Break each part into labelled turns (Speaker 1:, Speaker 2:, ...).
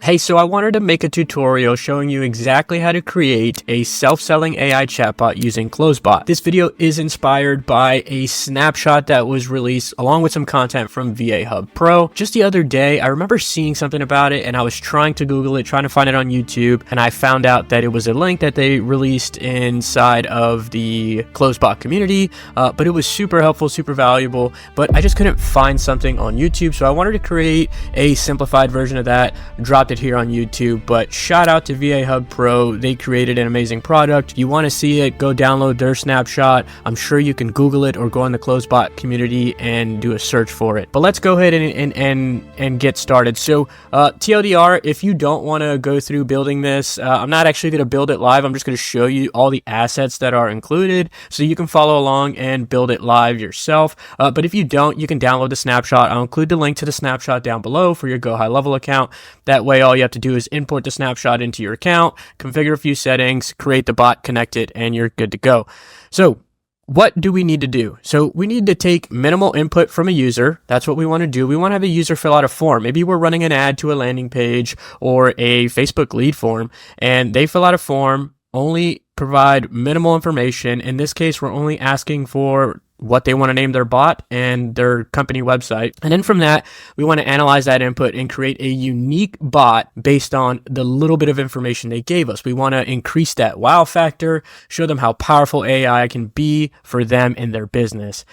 Speaker 1: Hey, so I wanted to make a tutorial showing you exactly how to create a self-selling AI chatbot using Closebot. This video is inspired by a snapshot that was released along with some content from VA Hub Pro. Just the other day, I remember seeing something about it and I was trying to Google it, trying to find it on YouTube, and I found out that it was a link that they released inside of the Closebot community, but it was super helpful, super valuable, but I just couldn't find something on YouTube, so I wanted to create a simplified version of that, dropped it here on YouTube. But shout out to VA Hub Pro. They created an amazing product. You want to see it, go download their snapshot. I'm sure you can Google it or go in the Closebot community and do a search for it. But let's go ahead and get started. So TLDR, if you don't want to go through building this, I'm not actually going to build it live. I'm just going to show you all the assets that are included so you can follow along and build it live yourself. But if you don't, you can download the snapshot. I'll include the link to the snapshot down below for your GoHighLevel account. That way, all you have to do is import the snapshot into your account, configure a few settings, create the bot, connect it, and you're good to go. So what do we need to do? So we need to take minimal input from a user. That's what we want to do. We want to have a user fill out a form. Maybe we're running an ad to a landing page or a Facebook lead form, and they fill out a form, only provide minimal information. In this case, we're only asking for what they want to name their bot and their company website. And then from that, we want to analyze that input and create a unique bot based on the little bit of information they gave us. We want to increase that wow factor, show them how powerful AI can be for them in their business.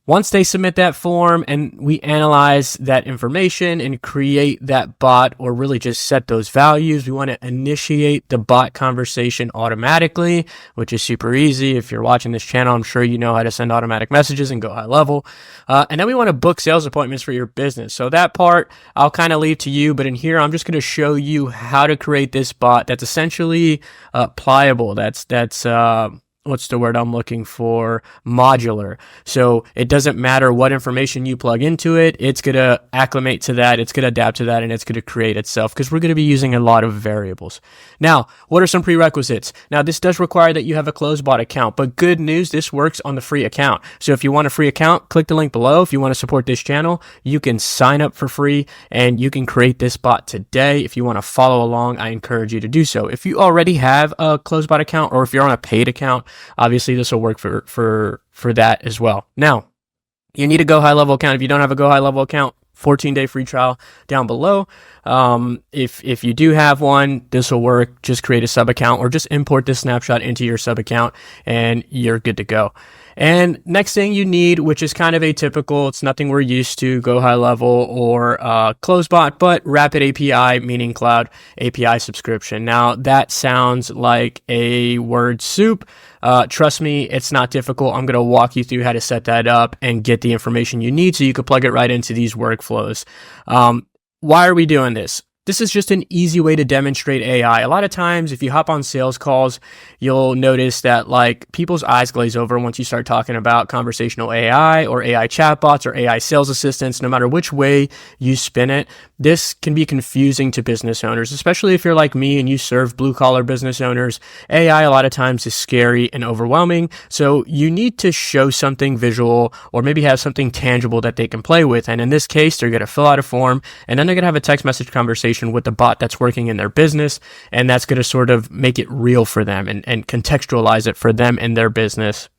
Speaker 1: Once they submit that form and we analyze that information and create that bot, or really just set those values, we want to initiate the bot conversation automatically, which is super easy. If you're watching this channel, I'm sure you know how to send automatic messages and GoHighLevel. And then we want to book sales appointments for your business. So that part I'll kind of leave to you, but in here, I'm just going to show you how to create this bot that's essentially pliable. That's what's the word I'm looking for? Modular. So it doesn't matter what information you plug into it. It's going to acclimate to that. It's going to adapt to that, and it's going to create itself because we're going to be using a lot of variables. Now, what are some prerequisites? Now, this does require that you have a Closebot account, but good news, this works on the free account. So if you want a free account, click the link below. If you want to support this channel, you can sign up for free and you can create this bot today. If you want to follow along, I encourage you to do so. If you already have a Closebot account, or if you're on a paid account, obviously this will work for that as well. Now, you need a GoHighLevel account. If you don't have a GoHighLevel account, 14-day free trial down below. If you do have one, this will work. Just create a sub account or just import this snapshot into your sub account and you're good to go. And next thing you need, which is kind of atypical, it's nothing we're used to, GoHighLevel or Closebot, but Rapid API, meaning cloud API subscription. Now, that sounds like a word soup. Trust me, it's not difficult. I'm going to walk you through how to set that up and get the information you need so you can plug it right into these workflows. Why are we doing this? This is just an easy way to demonstrate AI. A lot of times, if you hop on sales calls, you'll notice that like people's eyes glaze over once you start talking about conversational AI or AI chatbots or AI sales assistants. No matter which way you spin it, this can be confusing to business owners, especially if you're like me and you serve blue collar business owners. AI a lot of times is scary and overwhelming. So you need to show something visual or maybe have something tangible that they can play with. And in this case, they're going to fill out a form and then they're going to have a text message conversation with the bot that's working in their business, and that's going to sort of make it real for them and contextualize it for them in their business.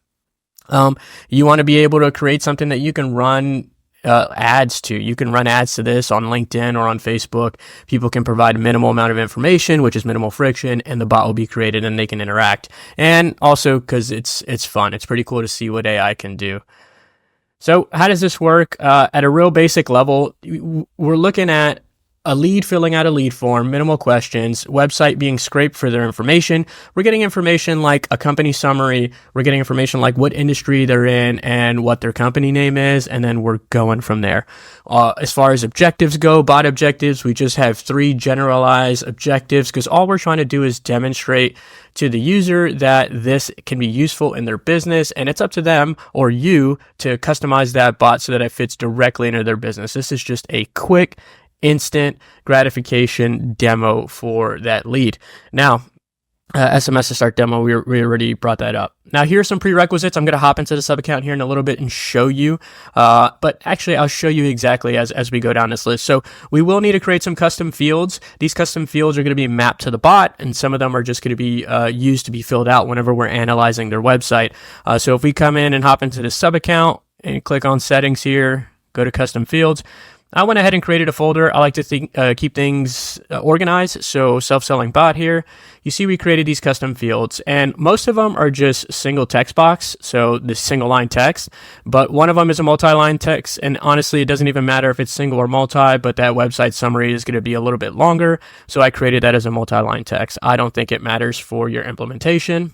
Speaker 1: You want to be able to create something that you can run ads to. You can run ads to this on LinkedIn or on Facebook. People can provide a minimal amount of information, which is minimal friction, and the bot will be created and they can interact. And also because it's fun. It's pretty cool to see what AI can do. So how does this work? At a real basic level, we're looking at a lead filling out a lead form, minimal questions, website being scraped for their information. We're getting information like a company summary. We're getting information like what industry they're in and what their company name is. And then we're going from there. As far as objectives go, bot objectives, we just have 3 generalized objectives because all we're trying to do is demonstrate to the user that this can be useful in their business, and it's up to them or you to customize that bot so that it fits directly into their business. This is just a quick, instant gratification demo for that lead. Now, SMS to start demo, we already brought that up. Now here's some prerequisites. I'm going to hop into the sub account here in a little bit and show you, but actually I'll show you exactly as we go down this list. So we will need to create some custom fields. These custom fields are going to be mapped to the bot, and some of them are just going to be used to be filled out whenever we're analyzing their website. So if we come in and hop into the sub account and click on settings here, go to custom fields, I went ahead and created a folder. I like to keep things organized. So self-selling bot here, you see we created these custom fields, and most of them are just single text box. So the single line text, but one of them is a multi-line text. And honestly, it doesn't even matter if it's single or multi, but that website summary is going to be a little bit longer. So I created that as a multi-line text. I don't think it matters for your implementation.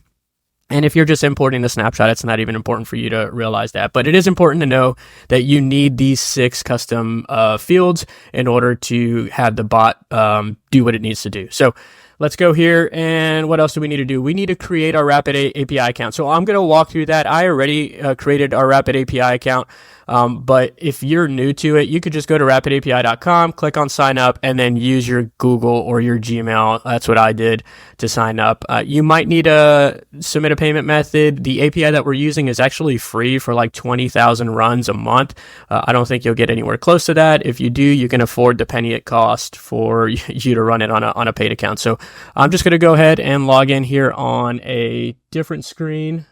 Speaker 1: And if you're just importing the snapshot, it's not even important for you to realize that. But it is important to know that you need these 6 custom fields in order to have the bot do what it needs to do. So let's go here. And what else do we need to do? We need to create our Rapid API account. So I'm going to walk through that. I already created our Rapid API account. But if you're new to it, you could just go to rapidapi.com, click on sign up, and then use your Google or your Gmail. That's what I did to sign up. You might need to submit a payment method. The API that we're using is actually free for like 20,000 runs a month. I don't think you'll get anywhere close to that. If you do, you can afford the penny it costs for you to run it on a paid account. So I'm just going to go ahead and log in here on a different screen.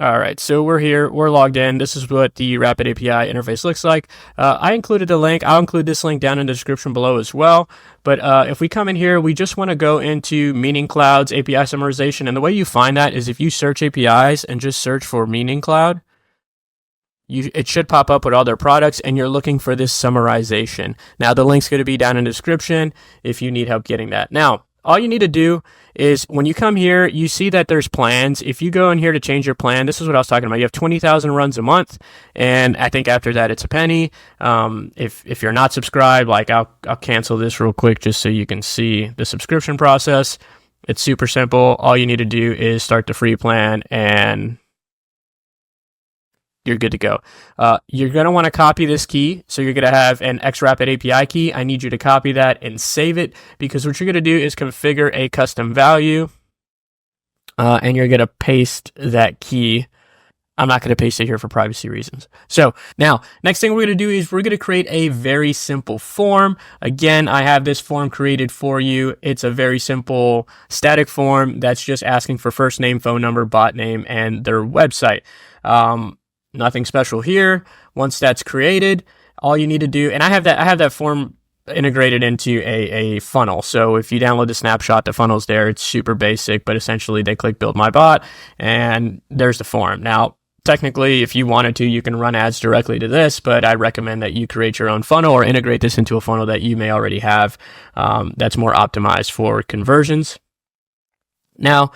Speaker 1: All right, so we're here, we're logged in. This is what the Rapid API interface looks like. I included the link. I'll include this link down in the description below as well. But if we come in here, we just want to go into Meaning Cloud's API summarization. And the way you find that is if you search APIs and just search for Meaning Cloud, it should pop up with all their products, and you're looking for this summarization. Now, the link's going to be down in the description if you need help getting that. Now, all you need to do is when you come here, you see that there's plans. If you go in here to change your plan, this is what I was talking about. You have 20,000 runs a month, and I think after that it's a penny. If you're not subscribed, like I'll cancel this real quick just so you can see the subscription process. It's super simple. All you need to do is start the free plan, and you're good to go. You're going to want to copy this key. So you're going to have an XRapid API key. I need you to copy that and save it, because what you're going to do is configure a custom value, and you're going to paste that key. I'm not going to paste it here for privacy reasons. So now, next thing we're going to do is we're going to create a very simple form. Again, I have this form created for you. It's a very simple static form that's just asking for first name, phone number, bot name, and their website. Nothing special here. Once that's created, all you need to do, and I have that form integrated into a funnel. So if you download the snapshot, the funnel's there. It's super basic, but essentially they click build my bot, and there's the form. Now, technically, if you wanted to, you can run ads directly to this, but I recommend that you create your own funnel or integrate this into a funnel that you may already have that's more optimized for conversions. Now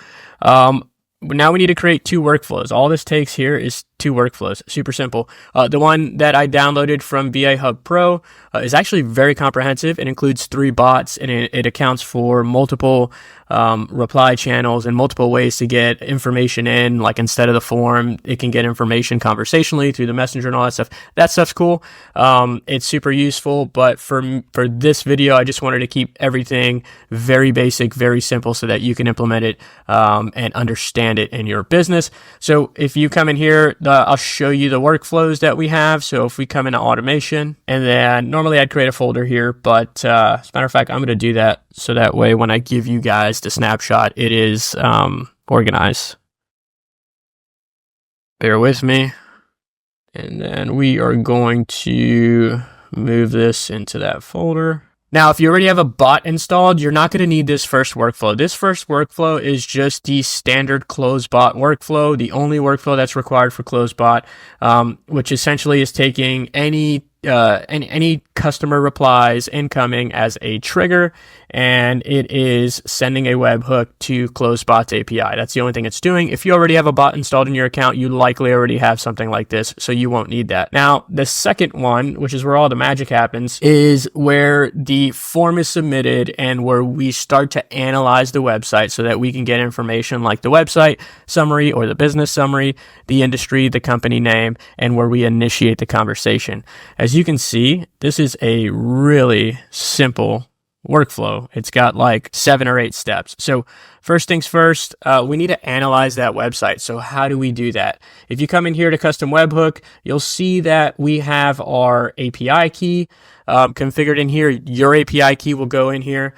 Speaker 1: we need to create 2 workflows. All this takes here is 2 workflows. Super simple. The one that I downloaded from VA Hub Pro is actually very comprehensive. It includes 3 bots, and it accounts for multiple reply channels and multiple ways to get information in. Like instead of the form, it can get information conversationally through the messenger and all that stuff. That stuff's cool. It's super useful, but for this video, I just wanted to keep everything very basic, very simple, so that you can implement it and understand it in your business. So if you come in here, I'll show you the workflows that we have. So if we come into automation, and then normally I'd create a folder here, but as a matter of fact, I'm going to do that so that way when I give you guys the snapshot, it is organized. Bear with me. And then we are going to move this into that folder. Now, if you already have a bot installed, you're not going to need this first workflow. This first workflow is just the standard Closebot workflow, the only workflow that's required for Closebot, which essentially is taking any customer replies incoming as a trigger, and it is sending a webhook to Closebot's API. That's the only thing it's doing. If you already have a bot installed in your account, you likely already have something like this, so you won't need that. Now, the second one, which is where all the magic happens, is where the form is submitted and where we start to analyze the website so that we can get information like the website summary or the business summary, the industry, the company name, and where we initiate the conversation. As you can see, this is a really simple workflow. It's got like 7 or 8 steps. So first things first, we need to analyze that website. So how do we do that? If you come in here to custom webhook, you'll see that we have our API key configured in here. Your API key will go in here.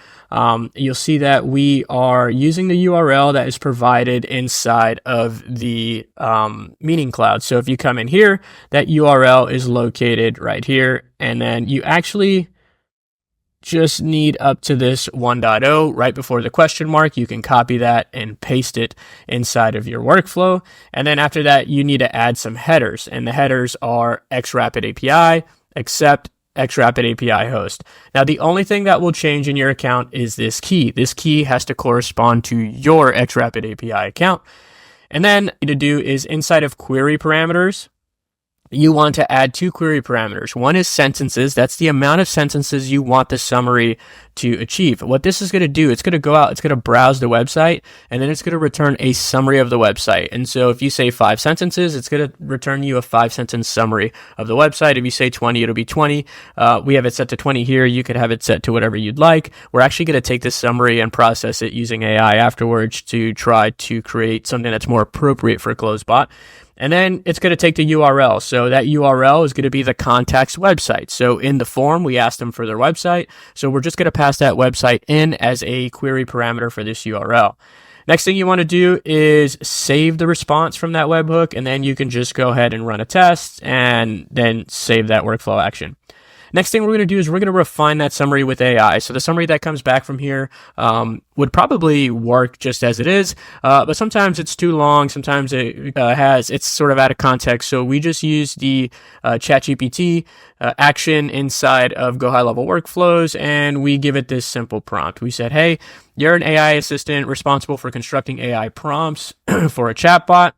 Speaker 1: You'll see that we are using the URL that is provided inside of the meaning cloud. So if you come in here, that URL is located right here. And then you actually just need up to this 1.0 right before the question mark. You can copy that and paste it inside of your workflow. And then after that, you need to add some headers. And the headers are xrapid API, accept xrapid API host. Now, the only thing that will change in your account is this key. This key has to correspond to your xrapid API account. And then what you need to do is inside of query parameters, you want to add 2 query parameters. One is sentences. That's the amount of sentences you want the summary to achieve. What this is going to do, it's going to go out, it's going to browse the website, and then it's going to return a summary of the website. And so if you say 5 sentences, it's going to return you a 5-sentence summary of the website. If you say 20, it'll be 20. We have it set to 20 here. You could have it set to whatever you'd like. We're actually going to take this summary and process it using AI afterwards to try to create something that's more appropriate for Closebot. And then it's going to take the URL. So that URL is going to be the contact's website. So in the form, we asked them for their website. So we're just going to pass that website in as a query parameter for this URL. Next thing you want to do is save the response from that webhook, and then you can just go ahead and run a test and then save that workflow action. Next thing we're going to do is we're going to refine that summary with AI. So the summary that comes back from here would probably work just as it is, but sometimes it's too long. Sometimes it's sort of out of context. So we just use the ChatGPT action inside of GoHighLevel workflows, and we give it this simple prompt. We said, hey, you're an AI assistant responsible for constructing AI prompts for a chatbot.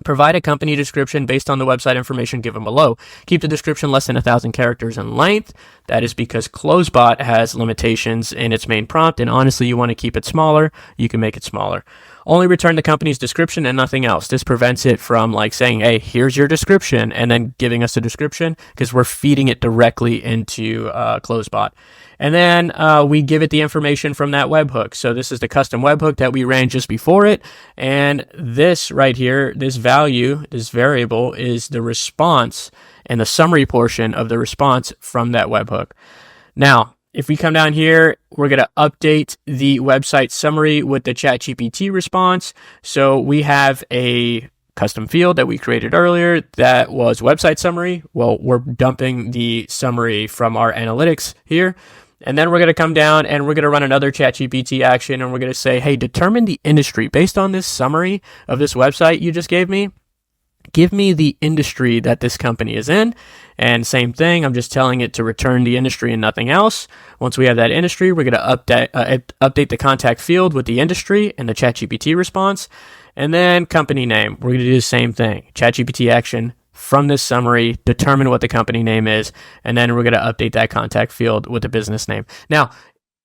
Speaker 1: Provide a company description based on the website information given below. Keep the description less than 1,000 characters in length. That is because Closebot has limitations in its main prompt, and honestly, you want to keep it smaller. You can make it smaller. Only return the company's description and nothing else. This prevents it from like saying, hey, here's your description, and then giving us a description, because we're feeding it directly into Closebot. And then we give it the information from that webhook. So this is the custom webhook that we ran just before it. And this right here, this value, this variable is the response and the summary portion of the response from that webhook. Now, if we come down here, we're going to update the website summary with the ChatGPT response. So we have a custom field that we created earlier that was website summary. Well, we're dumping the summary from our analytics here. And then we're going to come down and we're going to run another ChatGPT action, and we're going to say, hey, determine the industry based on this summary of this website you just gave me. Give me the industry that this company is in. And same thing, I'm just telling it to return the industry and nothing else. Once we have that industry, we're going to update the contact field with the industry and the ChatGPT response. And then company name, we're going to do the same thing. ChatGPT action from this summary, determine what the company name is, and then we're going to update that contact field with the business name. Now,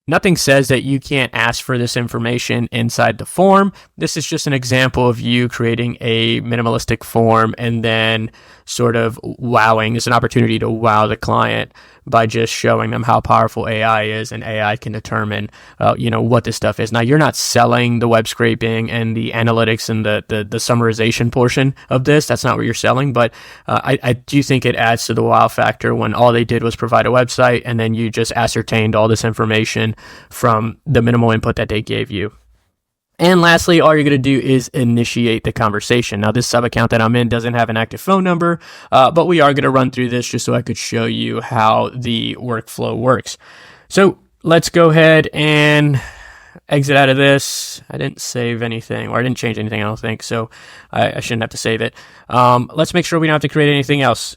Speaker 1: nothing says that you can't ask for this information inside the form. This is just an example of you creating a minimalistic form and then sort of wowing. It's an opportunity to wow the client by just showing them how powerful AI is, and AI can determine, what this stuff is. Now, you're not selling the web scraping and the analytics and the summarization portion of this. That's not what you're selling, but I do think it adds to the wow factor when all they did was provide a website and then you just ascertained all this information from the minimal input that they gave you. And lastly, all you're going to do is initiate the conversation. Now, this sub account that I'm in doesn't have an active phone number, but we are going to run through this just so I could show you how the workflow works. So let's go ahead and exit out of this. I didn't save anything, or I didn't change anything, I don't think, so I shouldn't have to save it. Let's make sure we don't have to create anything else.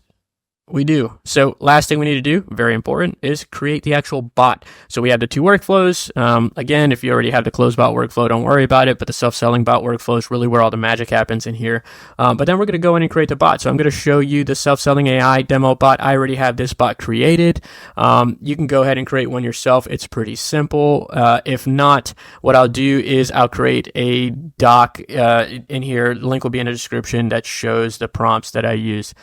Speaker 1: We do. So last thing we need to do, very important, is create the actual bot. So we have the 2 workflows. Again, if you already have the Closebot workflow, don't worry about it, but the self-selling bot workflow is really where all the magic happens in here. But then we're going to go in and create the bot. So I'm going to show you the self-selling AI demo bot. I already have this bot created. You can go ahead and create one yourself. It's pretty simple. If not, what I'll do is I'll create a doc in here. The link will be in the description that shows the prompts that I use.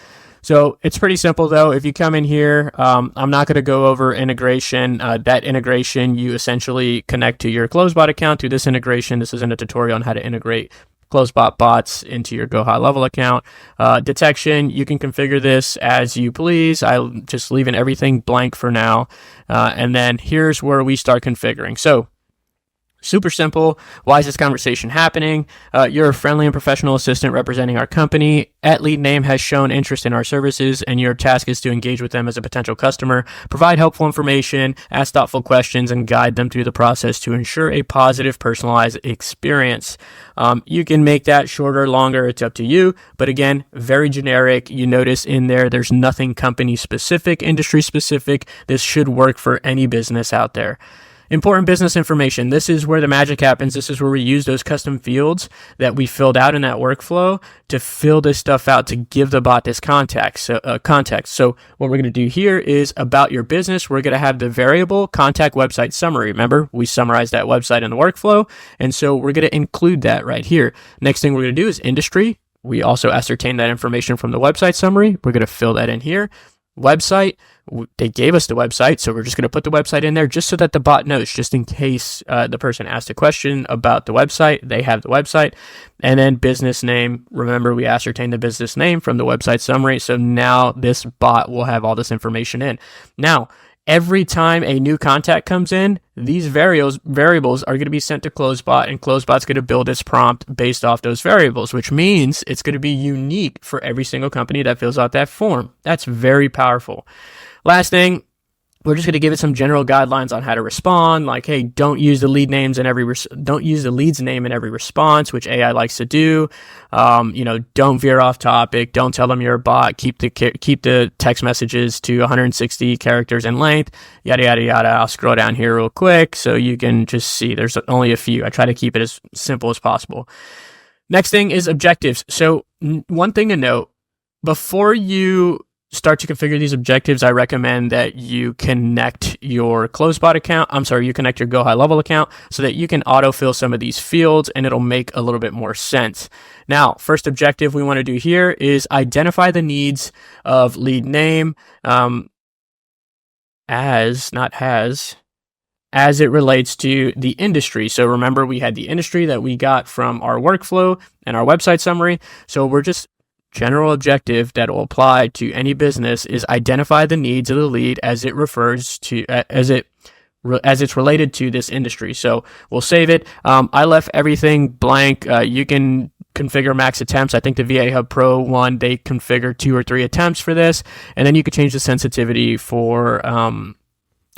Speaker 1: So it's pretty simple though. If you come in here, I'm not going to go over integration. That integration, you essentially connect to your Closebot account through this integration. This isn't a tutorial on how to integrate Closebot bots into your GoHighLevel account. Detection, you can configure this as you please. I'm just leaving everything blank for now. And then here's where we start configuring. So super simple. Why is this conversation happening? You're a friendly and professional assistant representing our company. Lead name has shown interest in our services, and your task is to engage with them as a potential customer, provide helpful information, ask thoughtful questions, and guide them through the process to ensure a positive, personalized experience. You can make that shorter, longer. It's up to you. But again, very generic. You notice in there's nothing company specific, industry specific. This should work for any business out there. Important business information. This is where the magic happens. This is where we use those custom fields that we filled out in that workflow to fill this stuff out to give the bot this context. So what we're going to do here is about your business. We're going to have the variable contact website summary. Remember, we summarized that website in the workflow. And so we're going to include that right here. Next thing we're going to do is industry. We also ascertain that information from the website summary. We're going to fill that in here. Website, they gave us the website, so we're just going to put the website in there just so that the bot knows, just in case the person asked a question about the website, they have the website. And then business name, remember we ascertained the business name from the website summary, so now this bot will have all this information in. Now, every time a new contact comes in, these variables are going to be sent to Closebot, and Closebot's going to build its prompt based off those variables, which means it's going to be unique for every single company that fills out that form. That's very powerful. Last thing, we're just going to give it some general guidelines on how to respond, like, hey, don't use the lead names in don't use the lead's name in every response, which AI likes to do. Don't veer off topic. Don't tell them you're a bot. Keep the text messages to 160 characters in length. Yada yada yada. I'll scroll down here real quick so you can just see. There's only a few. I try to keep it as simple as possible. Next thing is objectives. So one thing to note before you start to configure these objectives, I recommend that you connect your Closebot account. You connect your GoHighLevel account so that you can autofill some of these fields and it'll make a little bit more sense. Now, first objective we want to do here is identify the needs of lead name as it relates to the industry. So remember, we had the industry that we got from our workflow and our website summary. So we're just general objective that will apply to any business is identify the needs of the lead as it refers to as it's related to this industry. So we'll save it. I left everything blank. You can configure max attempts. I think the VA Hub Pro one, they configure 2 or 3 attempts for this, and then you could change the sensitivity for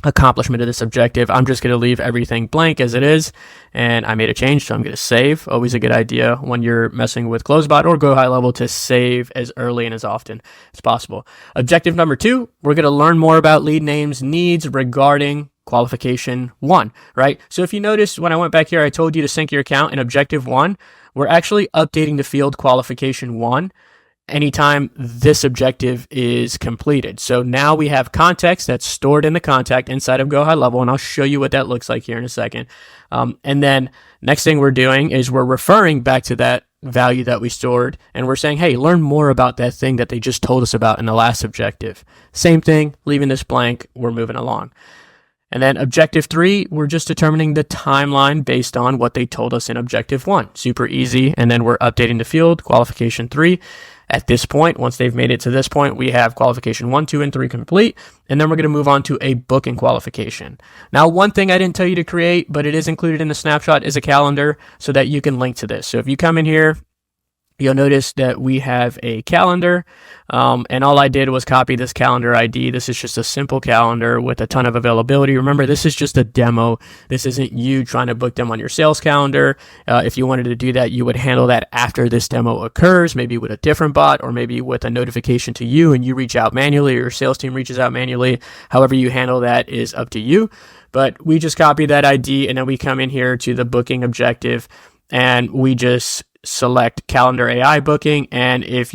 Speaker 1: accomplishment of this objective. I'm just going to leave everything blank as it is, and I made a change, so I'm going to save. Always a good idea when you're messing with Closebot or GoHighLevel to save as early and as often as possible. Objective number 2, we're going to learn more about lead names needs regarding qualification 1, right? So if you notice when I went back here, I told you to sync your account in objective 1. We're actually updating the field qualification 1 anytime this objective is completed. So now we have context that's stored in the contact inside of GoHighLevel, and I'll show you what that looks like here in a second. And then next thing we're doing is we're referring back to that value that we stored, and we're saying, hey, learn more about that thing that they just told us about in the last objective. Same thing, leaving this blank, we're moving along. And then objective 3, we're just determining the timeline based on what they told us in objective 1. Super easy. And then we're updating the field, qualification 3. At this point, once they've made it to this point, we have qualification 1, 2, and 3 complete. And then we're going to move on to a booking qualification. Now, one thing I didn't tell you to create, but it is included in the snapshot, is a calendar so that you can link to this. So if you come in here, you'll notice that we have a calendar, and all I did was copy this calendar ID. This is just a simple calendar with a ton of availability. Remember, this is just a demo. This isn't you trying to book them on your sales calendar. If you wanted to do that, you would handle that after this demo occurs, maybe with a different bot or maybe with a notification to you and you reach out manually or your sales team reaches out manually. However you handle that is up to you. But we just copy that ID and then we come in here to the booking objective and we just select calendar AI booking, and if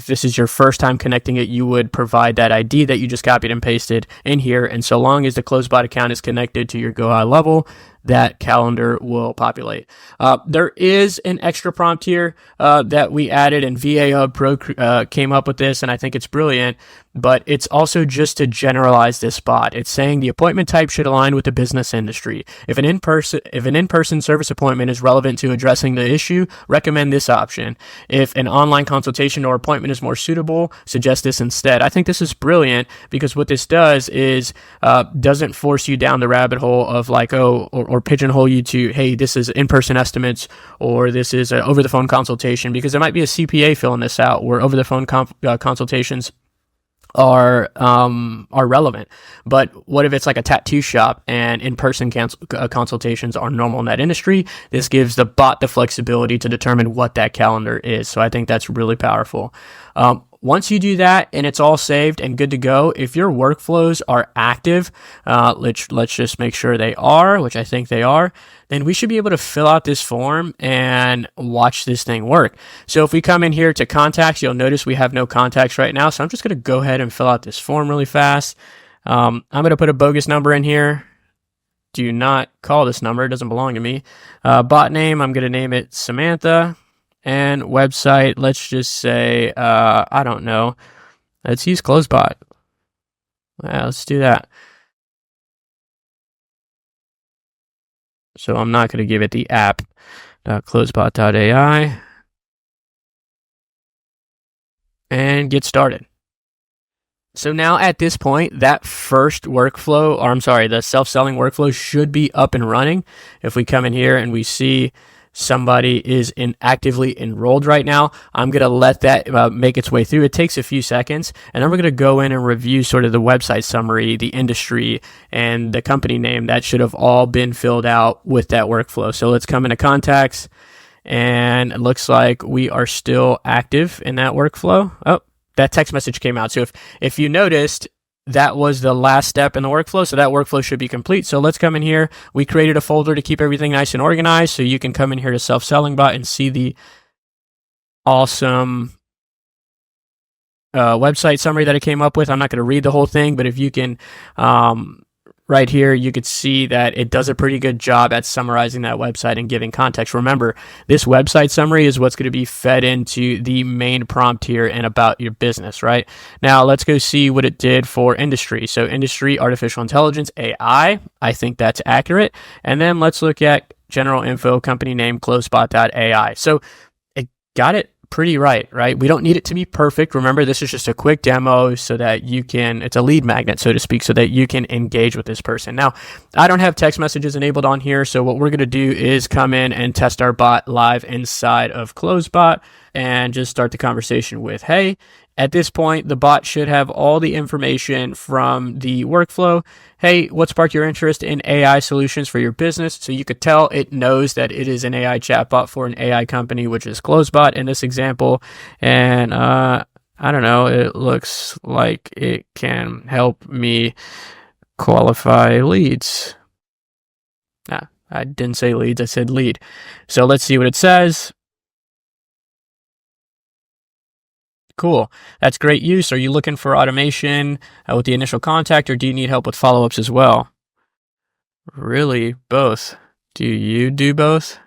Speaker 1: this is your first time connecting it, you would provide that ID that you just copied and pasted in here, and so long as the Closebot account is connected to your GoHighLevel, that calendar will populate. There is an extra prompt here that we added, and VA Hub Pro came up with this, and I think it's brilliant. But it's also just to generalize this bot. It's saying the appointment type should align with the business industry. If an in-person service appointment is relevant to addressing the issue, recommend this option. If an online consultation or appointment is more suitable, suggest this instead. I think this is brilliant because what this does is doesn't force you down the rabbit hole of like, or pigeonhole you to, hey, this is in-person estimates or this is an over-the-phone consultation, because there might be a CPA filling this out where over-the-phone consultations are relevant. But what if it's like a tattoo shop and in-person consultations are normal in that industry? This gives the bot the flexibility to determine what that calendar is. So I think that's really powerful. Once you do that and it's all saved and good to go, if your workflows are active, let's just make sure they are, which I think they are, then we should be able to fill out this form and watch this thing work. So if we come in here to contacts, you'll notice we have no contacts right now. So I'm just going to go ahead and fill out this form really fast. I'm going to put a bogus number in here. Do not call this number. It doesn't belong to me. Bot name, I'm going to name it Samantha. And website, let's just say, I don't know. Let's use Closebot. Let's do that. So I'm not going to give it the app.closebot.ai. And get started. So now at this point, that first workflow, or I'm sorry, the self-selling workflow should be up and running. If we come in here and we see somebody is actively enrolled right now, I'm going to let that make its way through. It takes a few seconds, and then we're going to go in and review sort of the website summary, the industry, and the company name. That should have all been filled out with that workflow. So let's come into contacts, and it looks like we are still active in that workflow. Oh, that text message came out. So if you noticed, that was the last step in the workflow, so that workflow should be complete. So let's come in here. We created a folder to keep everything nice and organized, so you can come in here to Self-Selling Bot and see the awesome website summary that I came up with. I'm not going to read the whole thing, but if you can, right here, you could see that it does a pretty good job at summarizing that website and giving context. Remember, this website summary is what's going to be fed into the main prompt here and about your business, right? Now, let's go see what it did for industry. So industry, artificial intelligence, AI, I think that's accurate. And then let's look at general info, company name, Closebot.ai. So it got it pretty right? We don't need it to be perfect. Remember, this is just a quick demo so that you can, it's a lead magnet, so to speak, so that you can engage with this person. Now, I don't have text messages enabled on here, so what we're going to do is come in and test our bot live inside of Closebot and just start the conversation with, hey. At this point, the bot should have all the information from the workflow. Hey, what sparked your interest in AI solutions for your business? So you could tell it knows that it is an AI chatbot for an AI company, which is Closebot in this example. And I don't know, it looks like it can help me qualify leads. I didn't say leads, I said lead. So let's see what it says. Cool. That's great use. Are you looking for automation with the initial contact, or do you need help with follow-ups as well? Really, both. Do you do both?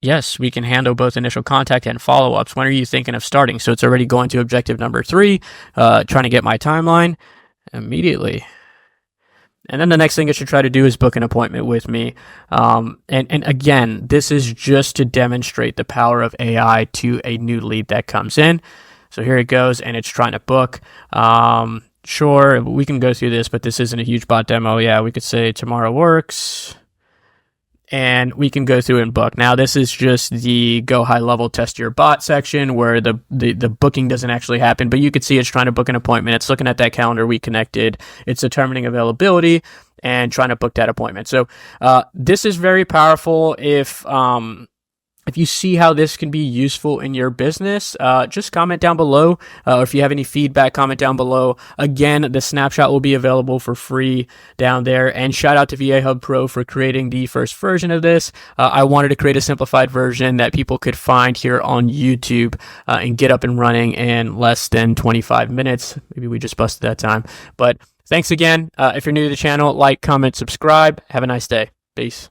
Speaker 1: Yes, we can handle both initial contact and follow-ups. When are you thinking of starting? So it's already going to objective number 3, trying to get my timeline immediately. And then the next thing I should try to do is book an appointment with me. And again, this is just to demonstrate the power of AI to a new lead that comes in. So here it goes, and it's trying to book. Sure, we can go through this, but this isn't a huge bot demo. Yeah, we could say tomorrow works. And we can go through and book. Now, this is just the GoHighLevel test your bot section where the booking doesn't actually happen, but you can see it's trying to book an appointment. It's looking at that calendar we connected. It's determining availability and trying to book that appointment. So this is very powerful if If you see how this can be useful in your business, just comment down below. Or if you have any feedback, comment down below. Again, the snapshot will be available for free down there. And shout out to VA Hub Pro for creating the first version of this. I wanted to create a simplified version that people could find here on YouTube and get up and running in less than 25 minutes. Maybe we just busted that time. But thanks again. If you're new to the channel, like, comment, subscribe. Have a nice day. Peace.